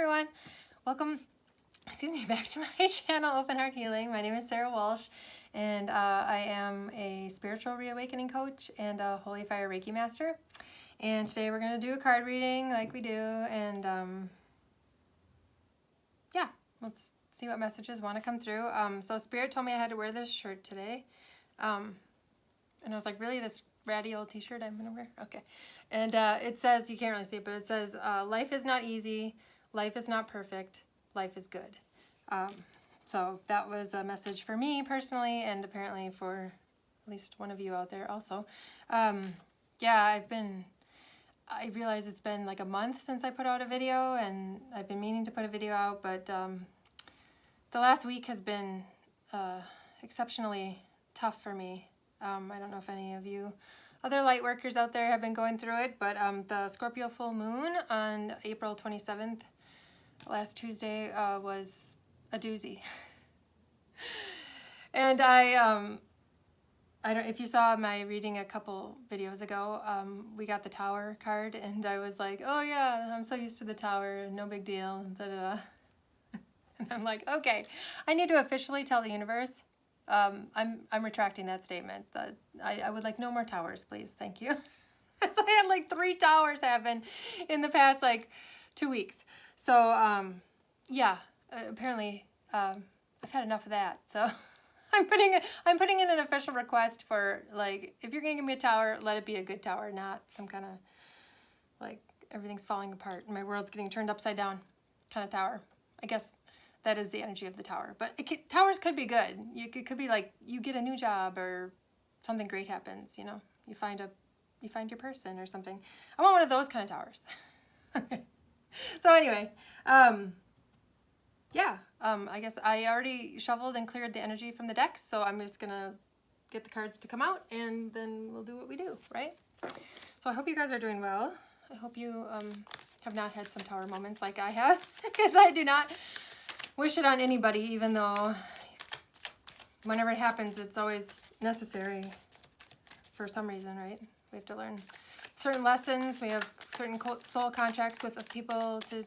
everyone. Welcome, back to my channel, Open Heart Healing. My name is Sarah Walsh, and I am a spiritual reawakening coach and a Holy Fire Reiki Master. And today we're going to do a card reading like we do, and yeah, let's see what messages want to come through. So Spirit told me I had to wear this shirt today, and I was like, really, this ratty old t-shirt I'm gonna wear? Okay. And it says, you can't really see it, but it says, life is not easy, life is not perfect, life is good. So that was a message for me personally, and apparently for at least one of you out there also. Yeah, I realize it's been like a month since I put out a video, and I've been meaning to put a video out, but the last week has been exceptionally tough for me. I don't know if any of you other light workers out there have been going through it, but the Scorpio full moon on April 27th, last Tuesday, was a doozy. And I don't, if you saw my reading a couple videos ago, we got the Tower card, and I was like, oh yeah, I'm so used to the Tower, no big deal, da-da-da. And I'm like, okay, I need to officially tell the universe, I'm retracting that statement. I would like no more towers, please. Thank you. So I had like 3 towers happen in the past like 2 weeks. So yeah, apparently I've had enough of that. So I'm putting in an official request for, like, if you're gonna give me a tower, let it be a good tower, not some kind of like everything's falling apart and my world's getting turned upside down kind of tower. I guess that is the energy of the Tower. But towers could be good. It could be like you get a new job or something great happens, you know. You find your person or something. I want one of those kind of towers. So anyway, yeah, I guess I already shuffled and cleared the energy from the decks, so I'm just gonna get the cards to come out and then we'll do what we do, right? So I hope you guys are doing well. I hope you have not had some tower moments like I have, because I do not wish it on anybody, even though whenever it happens, it's always necessary for some reason, right? We have to learn certain lessons. We have certain soul contracts with people to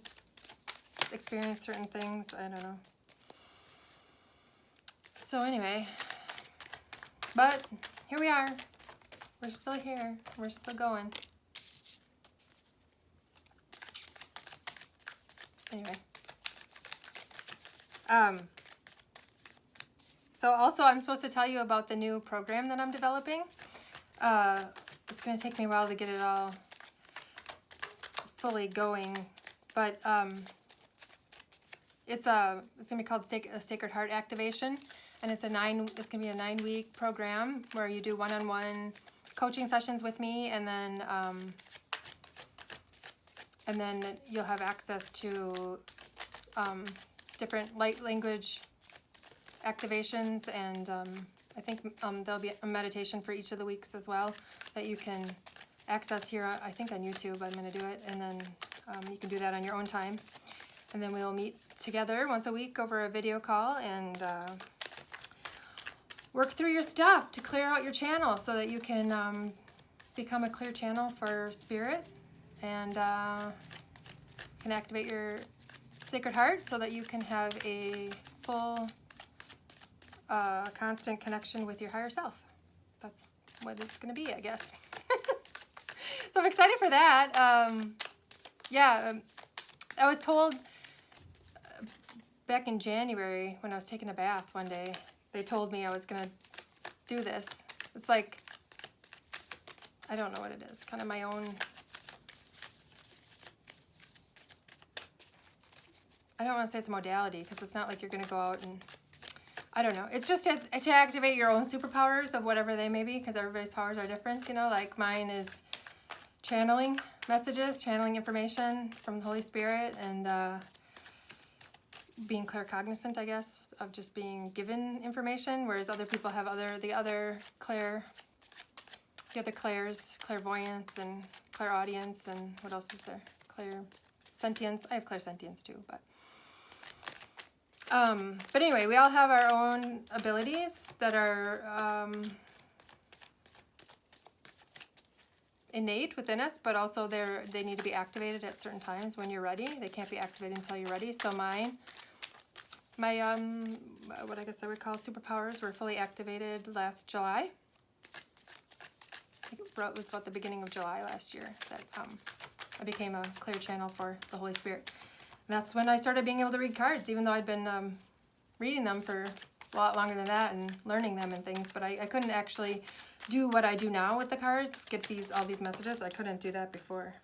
experience certain things. I don't know. So anyway, but here we are. We're still here. We're still going. Anyway. So also I'm supposed to tell you about the new program that I'm developing. It's going to take me a while to get it all fully going, but it's going to be called a Sacred Heart Activation, and it's going to be a 9-week program where you do one-on-one coaching sessions with me, and then you'll have access to different light language activations, and I think there'll be a meditation for each of the weeks as well that you can access here, I think on YouTube. I'm going to do it, and then you can do that on your own time. And then we'll meet together once a week over a video call and work through your stuff to clear out your channel so that you can become a clear channel for spirit, and can activate your Sacred Heart so that you can have a full constant connection with your higher self. That's what it's going to be, I guess. So I'm excited for that. Yeah, I was told back in January when I was taking a bath one day, they told me I was going to do this. It's like, I don't know what it is, kind of my own, I don't want to say it's a modality, because it's not like you're going to go out and, I don't know. It's just to activate your own superpowers of whatever they may be, because everybody's powers are different, you know. Like mine is channeling messages, channeling information from the Holy Spirit, and being claircognizant, I guess, of just being given information, whereas other people have the other clairs, clairvoyance and clairaudience, and what else is there? Clairsentience. I have clairsentience too, but anyway, we all have our own abilities that are innate within us, but also they need to be activated at certain times when you're ready. They can't be activated until you're ready. So my what I guess I would call superpowers were fully activated last July. I think it was about the beginning of July last year that I became a clear channel for the Holy Spirit. And that's when I started being able to read cards, even though I'd been reading them for a lot longer than that and learning them and things, but I couldn't actually do what I do now with the cards, get all these messages. I couldn't do that before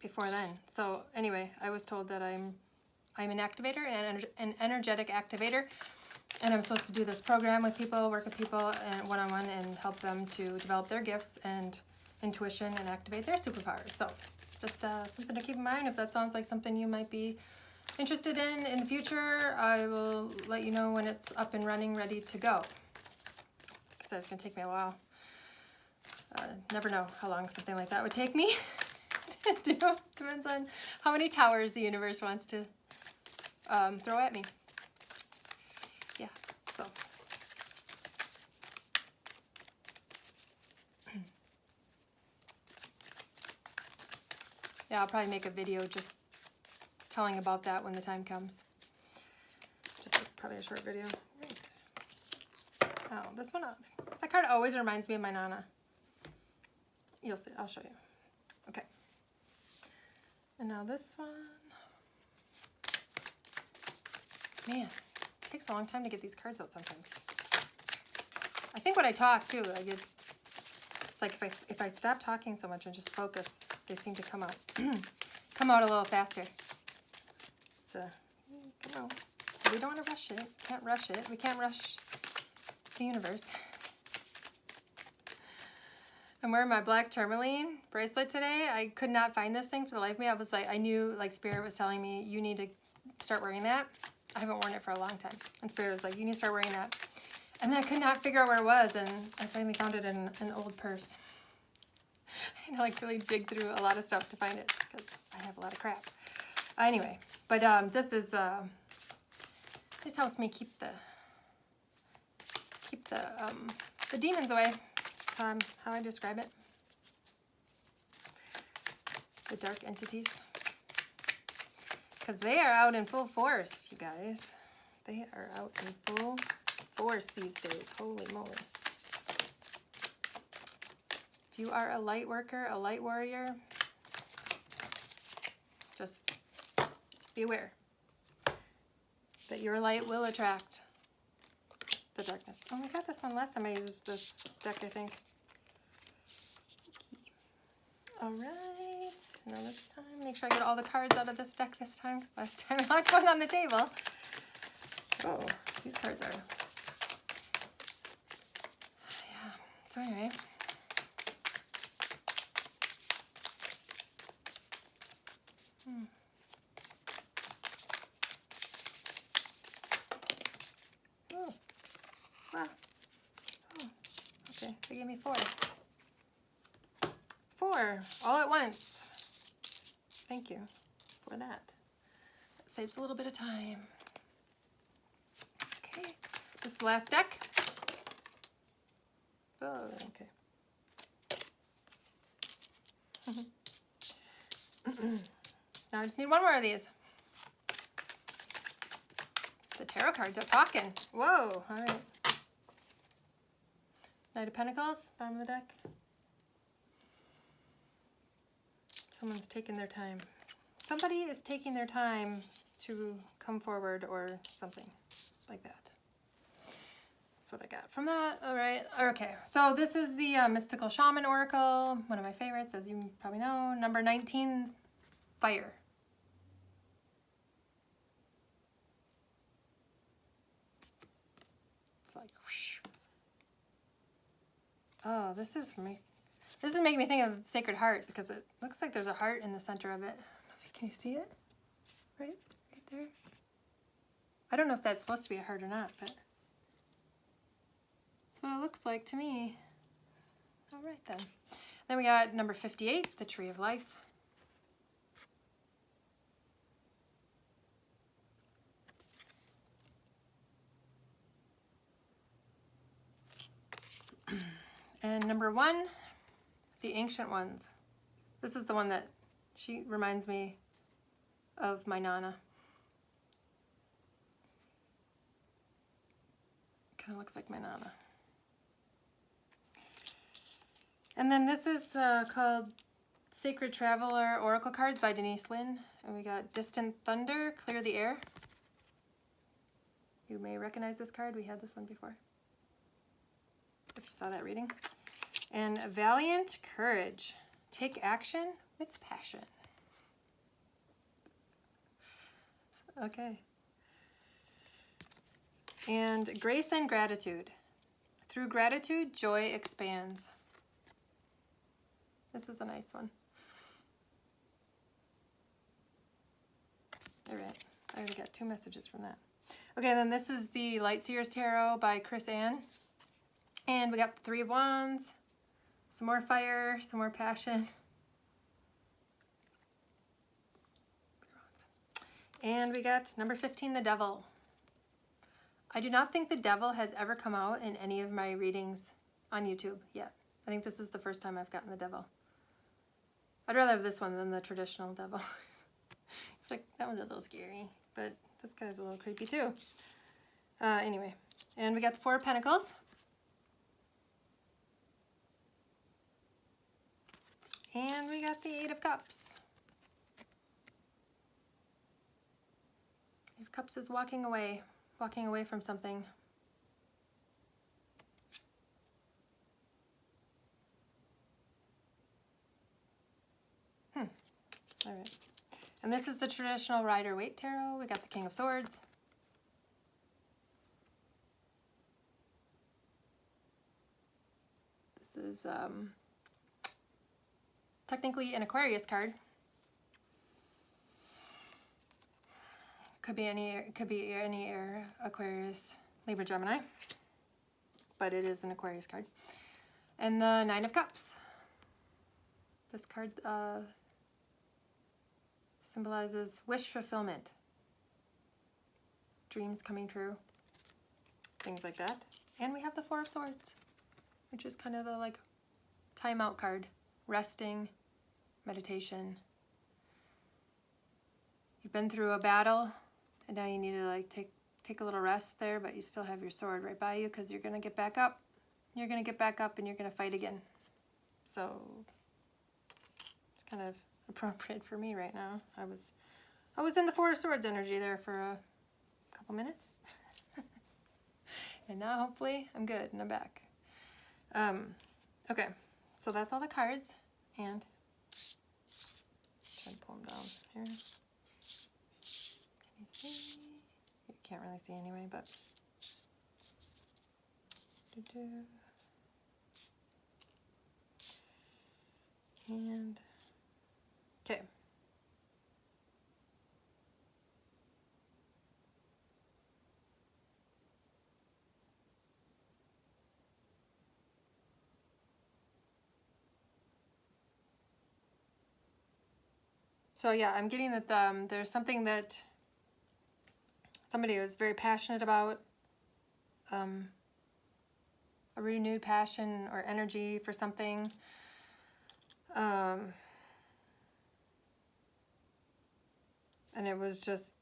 then. So anyway, I was told that I'm an activator, an energetic activator, and I'm supposed to do this program with people, work with people and one-on-one and help them to develop their gifts and intuition and activate their superpowers. So just something to keep in mind. If that sounds like something you might be interested in the future, I will let you know when it's up and running, ready to go. Because it's going to take me a while. Never know how long something like that would take me to do. Depends on how many towers the universe wants to throw at me. Yeah, so. Yeah, I'll probably make a video just telling about that when the time comes. Just probably a short video. Oh, this one, that card always reminds me of my Nana. You'll see, I'll show you. Okay. And now this one. Man, it takes a long time to get these cards out sometimes. I think when I talk too, it's like if I stop talking so much and just focus, they seem to come out a little faster. So, come on. We don't want to rush it. Can't rush it. We can't rush the universe. I'm wearing my black tourmaline bracelet today. I could not find this thing for the life of me. I was like, I knew like Spirit was telling me, you need to start wearing that. I haven't worn it for a long time. And Spirit was like, you need to start wearing that. And I could not figure out where it was. And I finally found it in an old purse. And I like really dig through a lot of stuff to find it because I have a lot of crap. Anyway, but this helps me keep the demons away. How I describe it. The dark entities. Because they are out in full force, you guys. They are out in full force these days. Holy moly. If you are a light worker, a light warrior, just be aware that your light will attract the darkness. Oh, I got this one last time I used this deck, I think. All right. Now this time, make sure I get all the cards out of this deck this time, because last time I left one on the table. Oh, these cards are... Yeah. So anyway... Oh, wow. Oh, okay, they gave me 4. 4, all at once. Thank you for that. That saves a little bit of time. Okay, this is the last deck. Oh, okay. Now I just need one more of these. The tarot cards are talking. Whoa, all right. Knight of Pentacles, bottom of the deck. Someone's taking their time. Somebody is taking their time to come forward or something like that. That's what I got from that. All right, okay. So this is the Mystical Shaman Oracle, one of my favorites, as you probably know. Number 19, Fire. It's like, whoosh. Oh, this is making me think of Sacred Heart because it looks like there's a heart in the center of it. Can you see it? Right there. I don't know if that's supposed to be a heart or not, but that's what it looks like to me. All right then. Then we got number 58, the Tree of Life. And number 1, the Ancient Ones. This is the one that she reminds me of my Nana. Kind of looks like my Nana. And then this is called Sacred Traveler Oracle Cards by Denise, Lynn. And we got Distant Thunder, Clear the Air. You may recognize this card. We had this one before, if you saw that reading. And Valiant Courage, Take Action with Passion. Okay. And Grace and Gratitude. Through gratitude, joy expands. This is a nice one. All right, I already got 2 messages from that. Okay, then this is the Lightseer's Tarot by Chris Ann. And we got the 3 of Wands, some more fire, some more passion. And we got number 15, the Devil. I do not think the Devil has ever come out in any of my readings on YouTube yet. I think this is the first time I've gotten the Devil. I'd rather have this one than the traditional Devil. It's like, that one's a little scary, but this guy's a little creepy too. Anyway, and we got the 4 of Pentacles. And we got the 8 of Cups. 8 of Cups is walking away from something. All right. And this is the traditional Rider-Waite Tarot. We got the King of Swords. This is technically an Aquarius card. Could be any air, Aquarius, Libra, Gemini. But it is an Aquarius card. And the 9 of Cups. This card symbolizes wish fulfillment, dreams coming true, things like that. And we have the 4 of Swords, which is kind of the like timeout card, resting, meditation. You've been through a battle, and now you need to like take a little rest there, but you still have your sword right by you because you're gonna get back up. You're gonna get back up, and you're gonna fight again. So it's kind of appropriate for me right now. I was in the 4 of Swords energy there for a couple minutes. And now hopefully I'm good and I'm back. Okay, so that's all the cards, and try to pull them down here. Can you see? You can't really see anyway, but and okay. So yeah, I'm getting that there's something that somebody was very passionate about, a renewed passion or energy for something. And it was just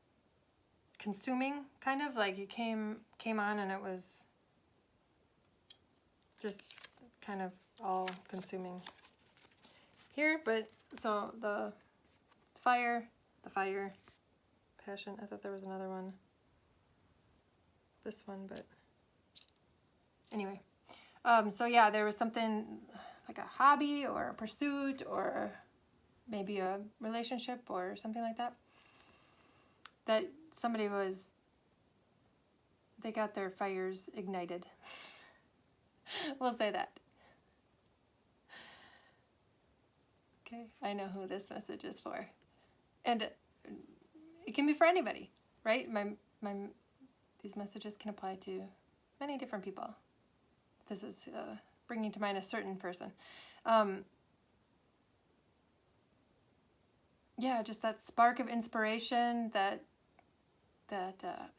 consuming, kind of like it came on and it was just kind of all consuming here. But so the fire, passion. I thought there was another one. This one, but anyway. So yeah, there was something like a hobby or a pursuit or maybe a relationship or something like that. That somebody they got their fires ignited. We'll say that. Okay, I know who this message is for. And it can be for anybody, right? These messages can apply to many different people. This is bringing to mind a certain person. Yeah, just that spark of inspiration, that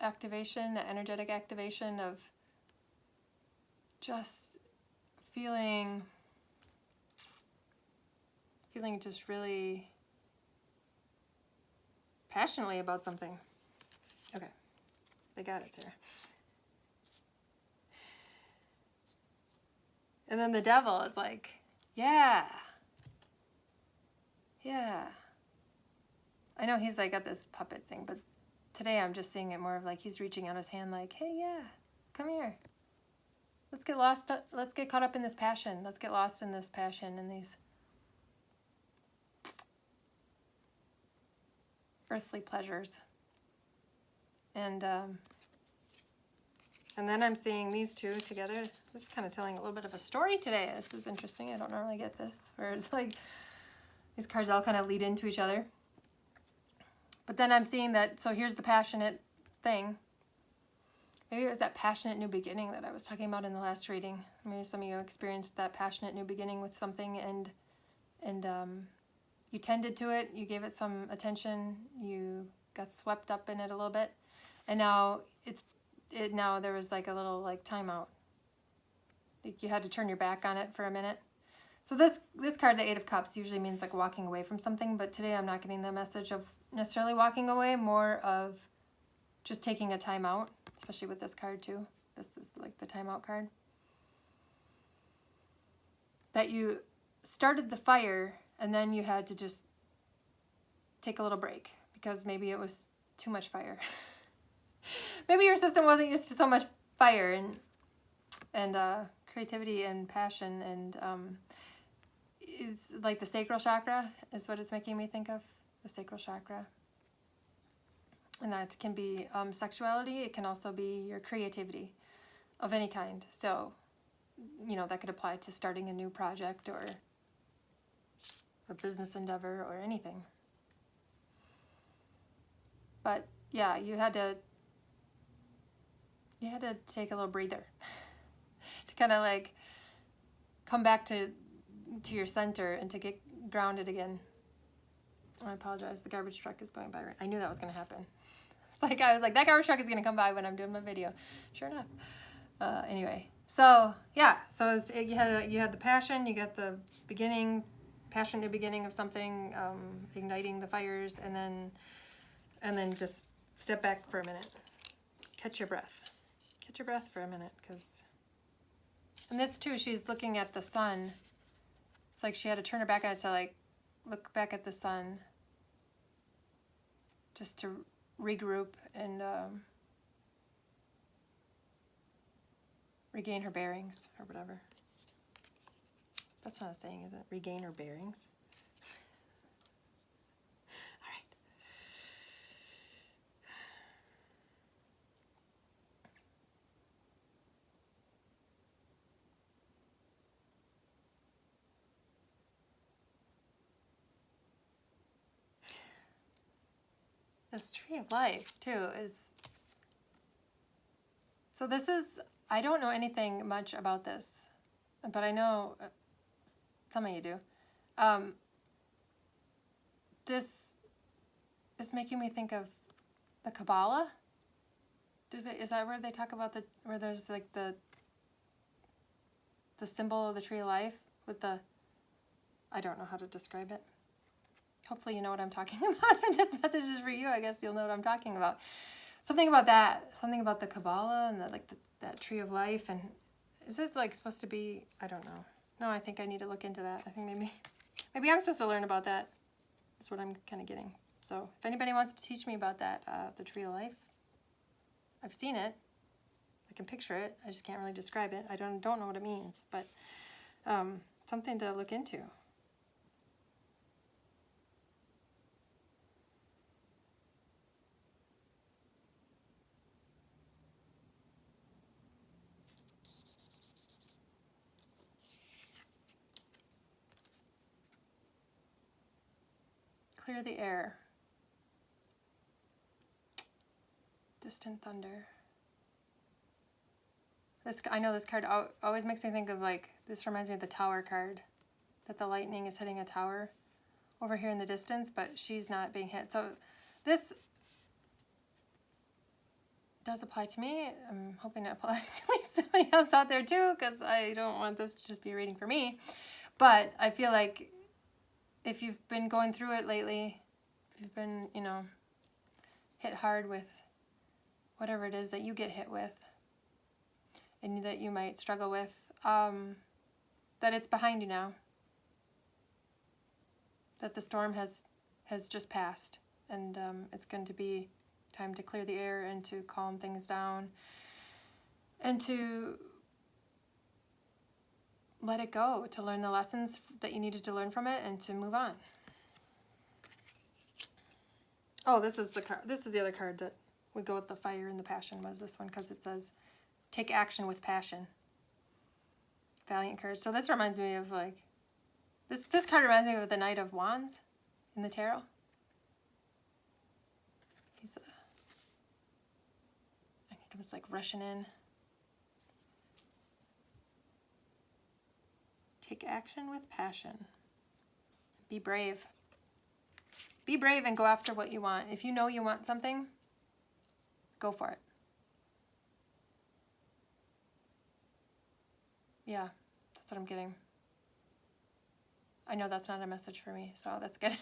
activation, that energetic activation of just feeling feeling just really passionately about something. Okay, they got it, Sarah. And then the devil is like, yeah. Yeah. I know he's like got this puppet thing, but today I'm just seeing it more of like he's reaching out his hand like, hey, yeah, come here. Let's get lost. Let's get caught up in this passion. Let's get lost in this passion and these earthly pleasures. And then I'm seeing these two together. This is kind of telling a little bit of a story today. This is interesting. I don't normally get this, where it's like these cards all kind of lead into each other. But then I'm seeing that, so here's the passionate thing. Maybe it was that passionate new beginning that I was talking about in the last reading. Maybe some of you experienced that passionate new beginning with something, and you tended to it, you gave it some attention, you got swept up in it a little bit, and now now there was like a little like timeout. Like you had to turn your back on it for a minute. So this card, the Eight of Cups, usually means like walking away from something, but today I'm not getting the message of necessarily walking away, more of just taking a timeout, especially with this card too. This is like the timeout card. That you started the fire and then you had to just take a little break because maybe it was too much fire. Maybe your system wasn't used to so much fire and creativity and passion, and it's like the sacral chakra is what it's making me think of, the sacral chakra. And that can be sexuality. It can also be your creativity of any kind. So, you know, that could apply to starting a new project or a business endeavor or anything. But yeah, you had to take a little breather to kind of like come back to your center and to get grounded again. I apologize, the garbage truck is going by. I knew that was going to happen. It's like I was like, that garbage truck is going to come by when I'm doing my video. Sure enough. Anyway, so yeah, so you had the passion, you got the beginning, passion, new beginning of something, igniting the fires, and then just step back for a minute, catch your breath for a minute, because. And this too, she's looking at the sun. It's like she had to turn her back on it to like look back at the sun, just to regroup and regain her bearings or whatever. That's not a saying, is it? Regain her bearings. All right. This tree of life, too, is... So this is... I don't know anything much about this, but I know some of you do. This is making me think of the Kabbalah. Is that where they talk about where there's like the symbol of the tree of life with the... I don't know how to describe it. Hopefully you know what I'm talking about, and this message is for you. I guess you'll know what I'm talking about. Something about that. Something about the Kabbalah and that tree of life. And is it like supposed to be? I don't know. No, I think I need to look into that. I think maybe I'm supposed to learn about that. That's what I'm kind of getting. So if anybody wants to teach me about that, the tree of life, I've seen it. I can picture it. I just can't really describe it. I don't know what it means, but something to look into. Clear the air. Distant thunder. I know this card always makes me think of like, this reminds me of the tower card, that the lightning is hitting a tower over here in the distance, but she's not being hit. So this does apply to me. I'm hoping it applies to somebody else out there too, because I don't want this to just be a reading for me. But I feel like if you've been going through it lately, if you've been, you know, hit hard with whatever it is that you get hit with and that you might struggle with, that it's behind you now. That the storm has just passed, and it's going to be time to clear the air and to calm things down and to let it go, to learn the lessons that you needed to learn from it and to move on. Oh, this is the card. This is the other card that would go with the fire and the passion, was this one, because it says take action with passion. Valiant courage. So this reminds me of like this card reminds me of the Knight of Wands in the tarot. I think it's like rushing in. Take action with passion. Be brave. Be brave and go after what you want. If you know you want something, go for it. Yeah, that's what I'm getting. I know that's not a message for me, so that's good.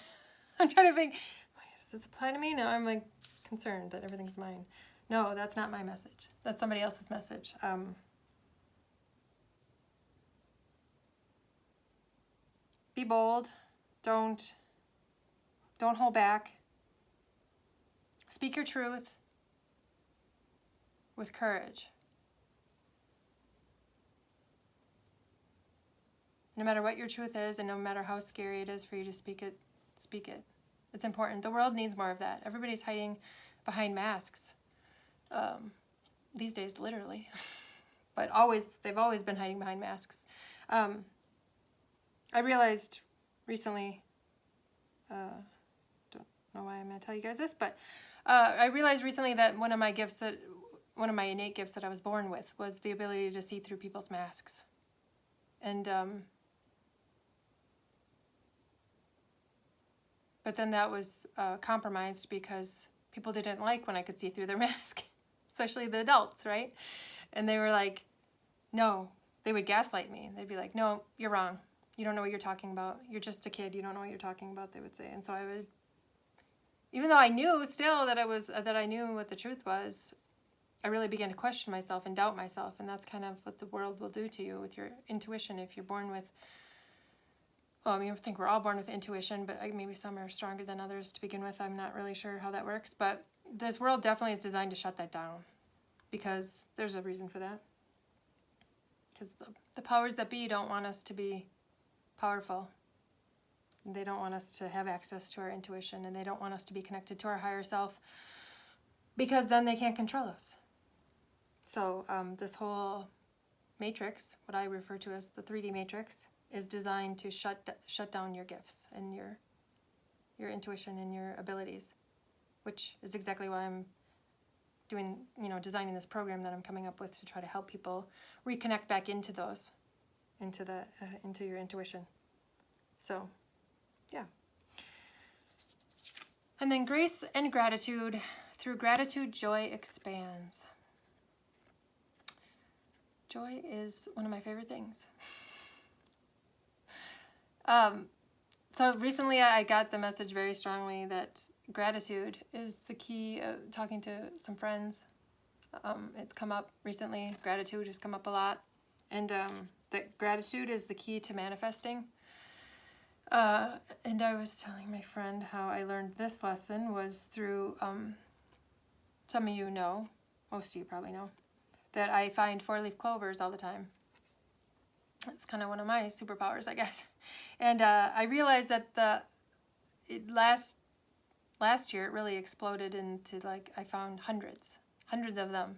I'm trying to think, does this apply to me? No, I'm like concerned that everything's mine. No, that's not my message. That's somebody else's message. Be bold. Don't hold back. Speak your truth with courage. No matter what your truth is, and no matter how scary it is for you to speak it, speak it. It's important. The world needs more of that. Everybody's hiding behind masks these days, literally. But they've always been hiding behind masks. I realized recently, don't know why I'm going to tell you guys this, but I realized recently that one of my innate gifts that I was born with was the ability to see through people's masks. And but then that was compromised because people didn't like when I could see through their mask, especially the adults, right? And they were like, no, they would gaslight me. They'd be like, no, you're wrong. You don't know what you're talking about. You're just a kid. You don't know what you're talking about, they would say. And so I would, even though I knew still that I knew what the truth was, I really began to question myself and doubt myself. And that's kind of what the world will do to you with your intuition. If you're born with, well, I mean, I think we're all born with intuition, but maybe some are stronger than others to begin with. I'm not really sure how that works. But this world definitely is designed to shut that down because there's a reason for that. Because the powers that be don't want us to be powerful. They don't want us to have access to our intuition, and they don't want us to be connected to our higher self because then they can't control us. So this whole matrix, what I refer to as the 3D matrix, is designed to shut down your gifts and your intuition and your abilities, which is exactly why I'm doing, designing this program that I'm coming up with to try to help people reconnect back into those, into your intuition. So, yeah. And then grace and gratitude. Through gratitude, joy expands. Joy is one of my favorite things. So recently I got the message very strongly that gratitude is the key. Talking to some friends, it's come up recently. Gratitude has come up a lot. And that gratitude is the key to manifesting. And I was telling my friend how I learned this lesson was through, some of you know, most of you probably know, that I find 4-leaf clovers all the time. It's kind of one of my superpowers, I guess. And I realized that last year it really exploded into, like, I found hundreds of them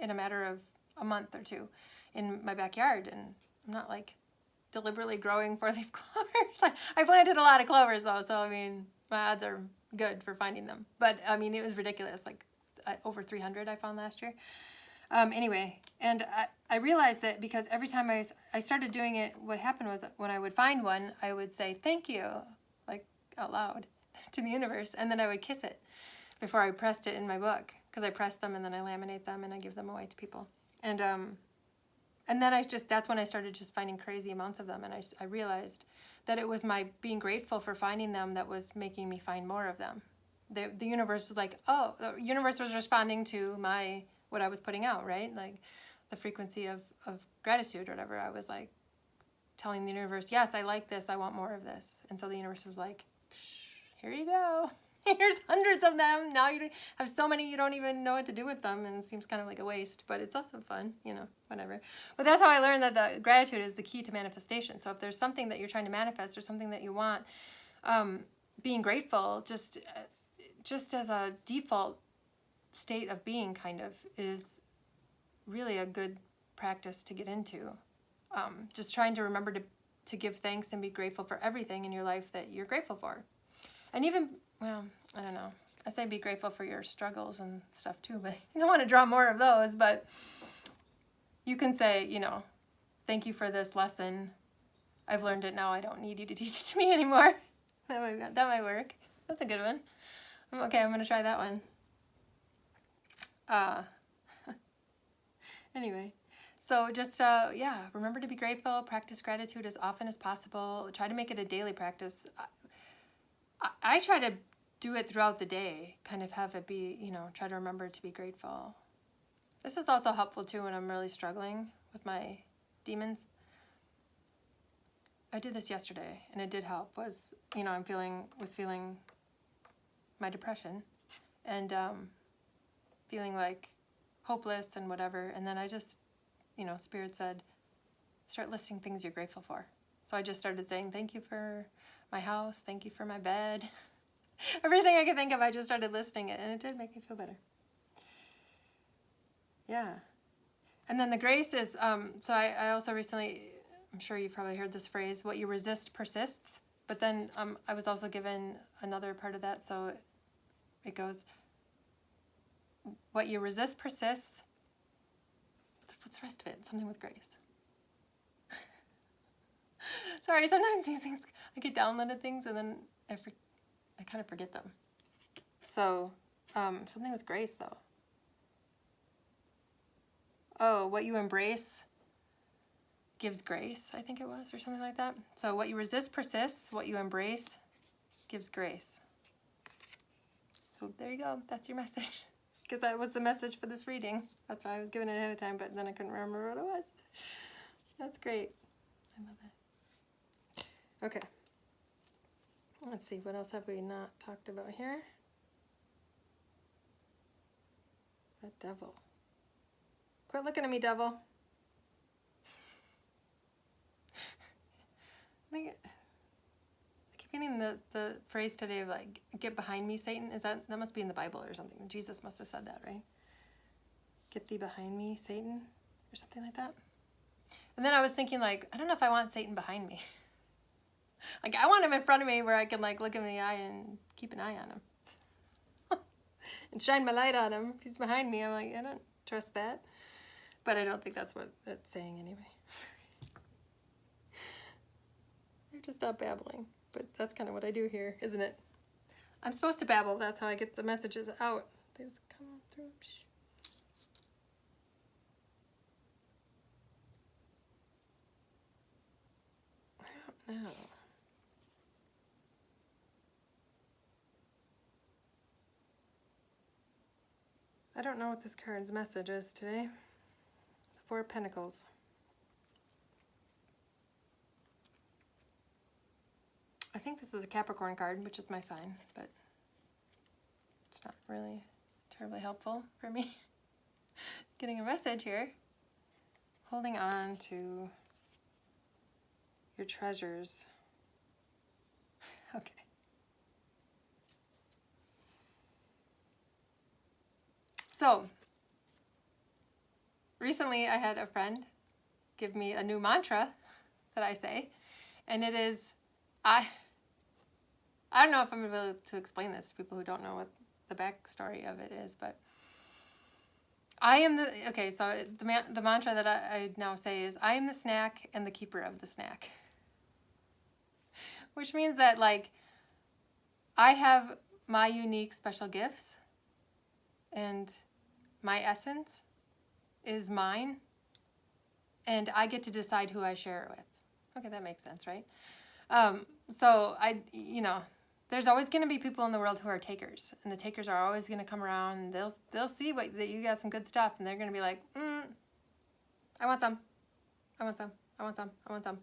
in a matter of a month or two in my backyard. And I'm not like deliberately growing 4-leaf clovers. I planted a lot of clovers though, so I mean my odds are good for finding them. But I mean, it was ridiculous, like over 300 I found last year. Anyway, and I realized that because every time I started doing it, what happened was when I would find one, I would say thank you, like out loud to the universe, and then I would kiss it before I pressed it in my book, because I press them and then I laminate them and I give them away to people. And And then that's when I started just finding crazy amounts of them. And I realized that it was my being grateful for finding them that was making me find more of them. The universe was like, oh, the universe was responding to what I was putting out, right? Like the frequency of gratitude or whatever. I was like telling the universe, yes, I like this. I want more of this. And so the universe was like, here you go. Here's hundreds of them. Now you have so many you don't even know what to do with them, and it seems kind of like a waste, but it's also fun, whatever. But that's how I learned that the gratitude is the key to manifestation. So if there's something that you're trying to manifest or something that you want, being grateful just as a default state of being kind of is really a good practice to get into. Just trying to remember to give thanks and be grateful for everything in your life that you're grateful for. And even, well, I don't know. I say be grateful for your struggles and stuff too, but you don't want to draw more of those. But you can say, thank you for this lesson. I've learned it now. I don't need you to teach it to me anymore. That might work. That's a good one. Okay, I'm going to try that one. Anyway, so just, remember to be grateful. Practice gratitude as often as possible. Try to make it a daily practice. I try to do it throughout the day, kind of have it be, try to remember to be grateful. This is also helpful too when I'm really struggling with my demons. I did this yesterday and it did help. Was feeling my depression and feeling like hopeless and whatever. And then I just, Spirit said, start listing things you're grateful for. So I just started saying, thank you for my house, thank you for my bed. Everything I could think of, I just started listing it, and it did make me feel better. Yeah. And then the grace is, so I also recently, I'm sure you've probably heard this phrase, what you resist persists. But then I was also given another part of that, so it goes, what you resist persists. What's the rest of it? Something with grace. Sorry, sometimes these things, I get downloaded things and then I kind of forget them. So, something with grace though. Oh, what you embrace gives grace, I think it was, or something like that. So what you resist persists, what you embrace gives grace. So there you go, that's your message. Because that was the message for this reading. That's why I was given it ahead of time, but then I couldn't remember what it was. That's great. I love that. Okay. Let's see, what else have we not talked about here? That devil. Quit looking at me, devil. I keep getting the phrase today of like, get behind me, Satan. That must be in the Bible or something. Jesus must have said that, right? Get thee behind me, Satan, or something like that. And then I was thinking like, I don't know if I want Satan behind me. Like, I want him in front of me where I can, like, look him in the eye and keep an eye on him. And shine my light on him. If he's behind me, I'm like, I don't trust that. But I don't think that's what it's saying anyway. I have to stop babbling. But that's kind of what I do here, isn't it? I'm supposed to babble. That's how I get the messages out. They just come through. I don't know. I don't know what this card's message is today. The Four of Pentacles. I think this is a Capricorn card, which is my sign, but it's not really terribly helpful for me. Getting a message here. Holding on to your treasures. Okay. So, recently I had a friend give me a new mantra that I say, and it is, I don't know if I'm able to explain this to people who don't know what the backstory of it is, but I am the mantra that I now say is, I am the snack and the keeper of the snack. Which means that, like, I have my unique special gifts, and my essence is mine, and I get to decide who I share it with. Okay, that makes sense, right? So there's always going to be people in the world who are takers, and the takers are always going to come around, and they'll see that you got some good stuff, and they're going to be like, I want some, I want some, I want some, I want some.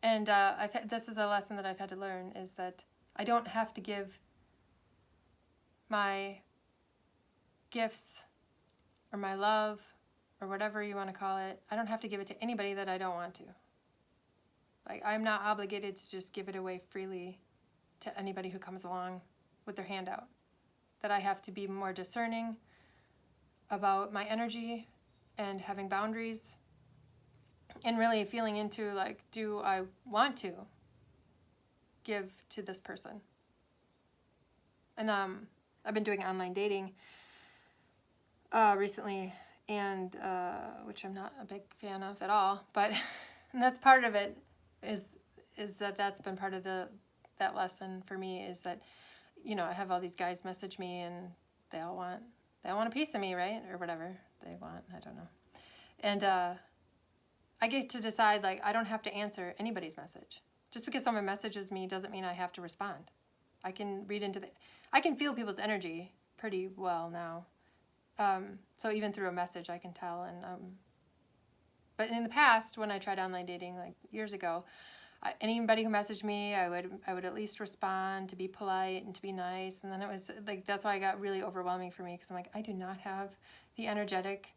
And this is a lesson that I've had to learn, is that I don't have to give my gifts or my love or whatever you want to call it. I don't have to give it to anybody that I don't want to. Like, I'm not obligated to just give it away freely to anybody who comes along with their hand out. That I have to be more discerning about my energy and having boundaries and really feeling into, like, do I want to give to this person? And I've been doing online dating recently, and which I'm not a big fan of at all, but and that's part of it, is that's been part of that lesson for me, is that, I have all these guys message me, and they all want a piece of me, right? Or whatever they want, I don't know. And I get to decide, like, I don't have to answer anybody's message. Just because someone messages me doesn't mean I have to respond. I can I can feel people's energy pretty well now. So even through a message, I can tell. And but in the past, when I tried online dating, like years ago, anybody who messaged me, I would at least respond, to be polite and to be nice. And then it was like, that's why it got really overwhelming for me, because I'm like, I do not have the energetic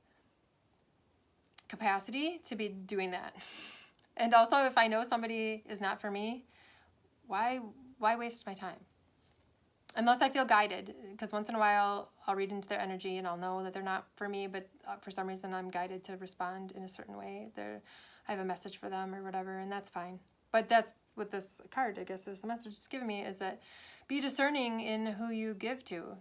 capacity to be doing that. And also, if I know somebody is not for me, why waste my time? Unless I feel guided, because once in a while I'll read into their energy and I'll know that they're not for me, but for some reason I'm guided to respond in a certain way. I have a message for them or whatever, and that's fine. But that's what this card, I guess, is the message it's giving me, is that be discerning in who you give to.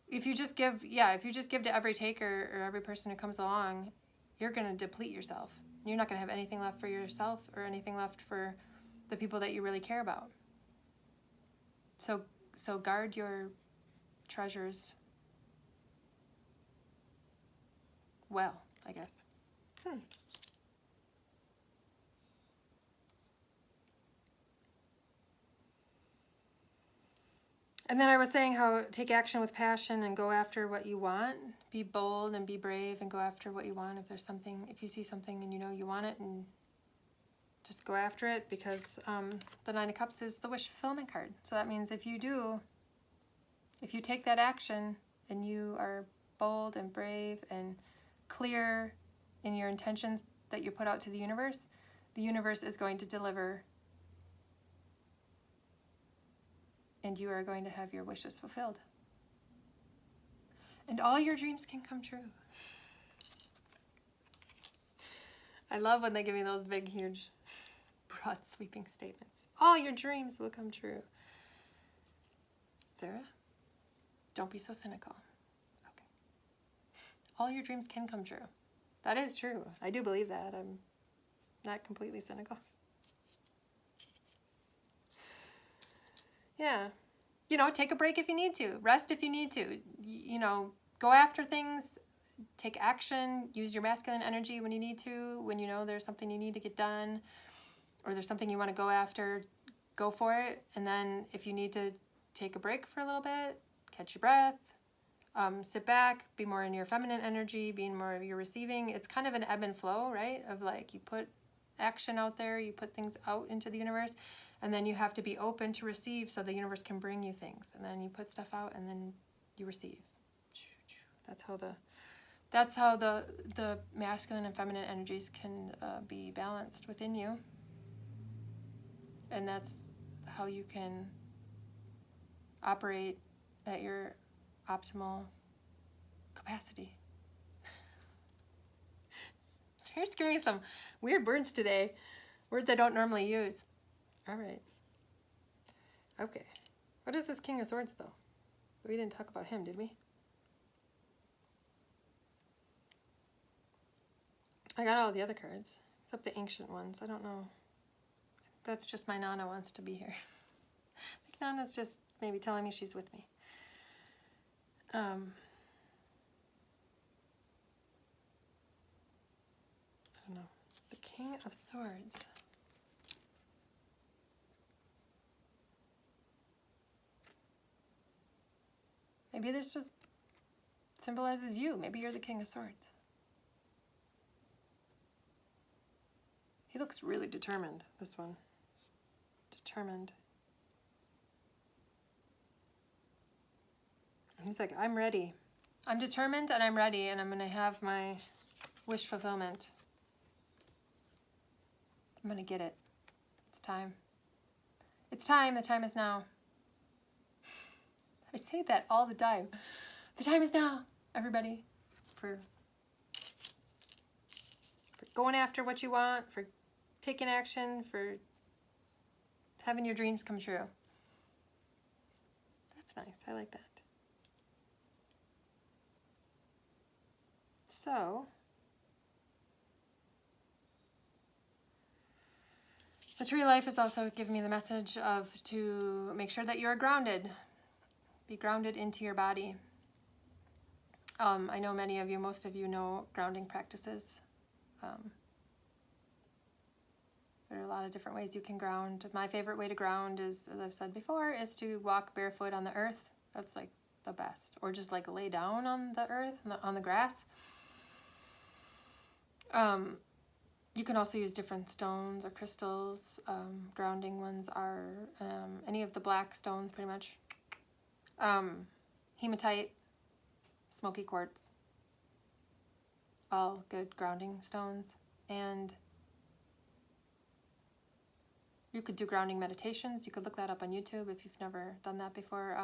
If you just give to every taker or every person who comes along, you're going to deplete yourself. You're not going to have anything left for yourself or anything left for the people that you really care about. So guard your treasures well, I guess. And then I was saying how take action with passion and go after what you want. Be bold and be brave and go after what you want. If you see something and you want it, and just go after it, because the Nine of Cups is the wish fulfillment card. So that means if you take that action and you are bold and brave and clear in your intentions that you put out to the universe is going to deliver, and you are going to have your wishes fulfilled. And all your dreams can come true. I love when they give me those big, huge, broad, sweeping statements. All your dreams will come true. Sarah, don't be so cynical. Okay. All your dreams can come true. That is true. I do believe that. I'm not completely cynical. Yeah. Take a break if you need to. Rest if you need to. Go after things. Take action. Use your masculine energy when you need to. When you know there's something you need to get done, or there's something you want to go after, go for it. And then if you need to take a break for a little bit, catch your breath, sit back, be more in your feminine energy, being more of your receiving. It's kind of an ebb and flow, right? Of like, you put action out there, you put things out into the universe, and then you have to be open to receive so the universe can bring you things. And then you put stuff out and then you receive. That's how the masculine and feminine energies can be balanced within you. And that's how you can operate at your optimal capacity. Spirit's giving me some weird words today. Words I don't normally use. All right. Okay. What is this King of Swords, though? We didn't talk about him, did we? I got all the other cards, except the ancient ones. I don't know. That's just my Nana wants to be here. I think Nana's just maybe telling me she's with me. I don't know. The King of Swords. Maybe this just symbolizes you. Maybe you're the King of Swords. He looks really determined, this one. Determined. He's like, I'm ready. I'm determined and I'm ready and I'm going to have my wish fulfillment. I'm going to get it. It's time. It's time. The time is now. I say that all the time. The time is now, everybody, for going after what you want, for taking action, for having your dreams come true. That's nice. I like that. So, the tree life is also giving me the message of to make sure that you're grounded. Be grounded into your body. I know many of you, most of you know grounding practices. There are a lot of different ways you can ground. My favorite way to ground is, as I've said before, is to walk barefoot on the earth. That's like the best. Or just like lay down on the earth, on the grass. You can also use different stones or crystals. Grounding ones are any of the black stones, pretty much. Hematite, smoky quartz, all good grounding stones. And you could do grounding meditations. You could look that up on YouTube if you've never done that before.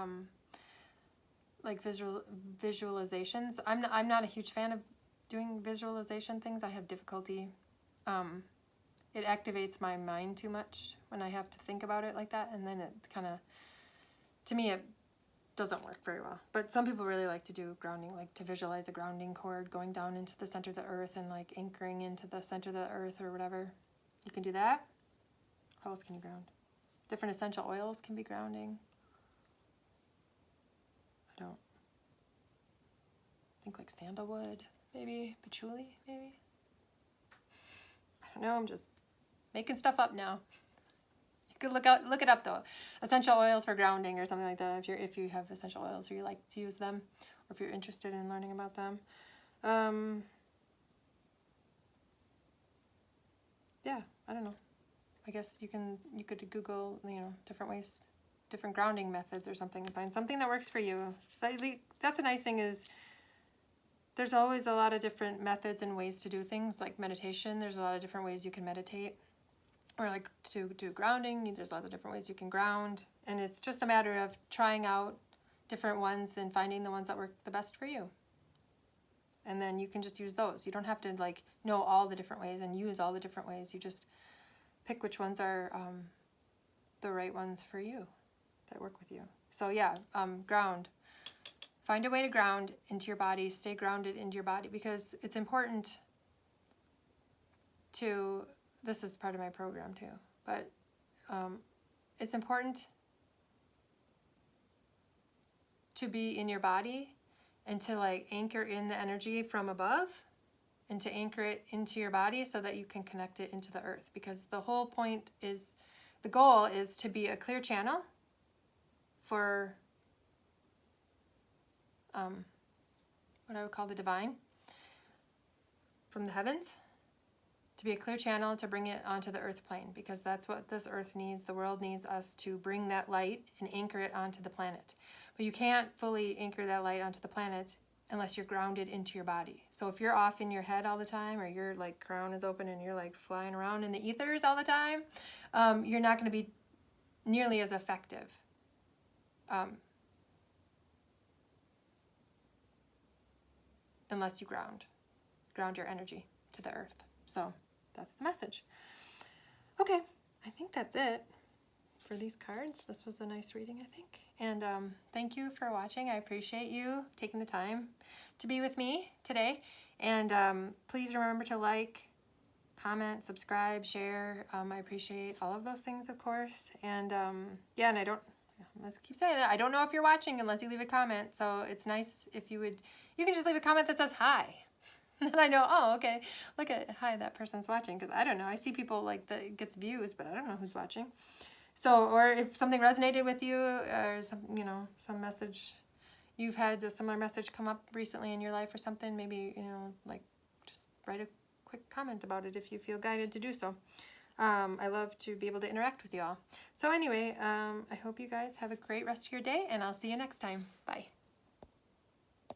Like visualizations. I'm not a huge fan of doing visualization things. I have difficulty. It activates my mind too much when I have to think about it like that, and then it kind of, to me, it doesn't work very well. But some people really like to do grounding, like to visualize a grounding cord going down into the center of the earth and like anchoring into the center of the earth or whatever. You can do that. How else can you ground? Different essential oils can be grounding. I think like sandalwood, maybe patchouli, maybe. I don't know. I'm just making stuff up now. You could look it up though. Essential oils for grounding or something like that. If you have essential oils or you like to use them, or if you're interested in learning about them. Yeah, I don't know. I guess you could Google, different ways, different grounding methods or something, and find something that works for you. That's a nice thing is there's always a lot of different methods and ways to do things, like meditation. There's a lot of different ways you can meditate, or like to do grounding. There's a lot of different ways you can ground, and it's just a matter of trying out different ones and finding the ones that work the best for you. And then you can just use those. You don't have to like know all the different ways and use all the different ways. You just pick which ones are the right ones for you, that work with you. So yeah, ground. Find a way to ground into your body. Stay grounded into your body, because it's important to, this is part of my program too, but it's important to be in your body and to like anchor in the energy from above and to anchor it into your body so that you can connect it into the earth. Because the whole point is, the goal is to be a clear channel for what I would call the divine from the heavens, to be a clear channel to bring it onto the earth plane, because that's what this earth needs. The world needs us to bring that light and anchor it onto the planet. But you can't fully anchor that light onto the planet unless you're grounded into your body. So if you're off in your head all the time, or your like crown is open and you're like flying around in the ethers all the time, you're not going to be nearly as effective. Unless you ground your energy to the earth. So that's the message. Okay, I think that's it for these cards. This was a nice reading, I think. And thank you for watching. I appreciate you taking the time to be with me today. And please remember to like, comment, subscribe, share. I appreciate all of those things, of course. And yeah, and I keep saying that, I don't know if you're watching unless you leave a comment. So it's nice if you can just leave a comment that says hi. then I know, oh, okay, look at, hi, that person's watching, because I don't know. I see people like that gets views, but I don't know who's watching. So, or if something resonated with you, or some, you know, some message, you've had a similar message come up recently in your life or something, maybe, you know, like just write a quick comment about it if you feel guided to do so. I love to be able to interact with you all. So anyway, I hope you guys have a great rest of your day, and I'll see you next time. Bye.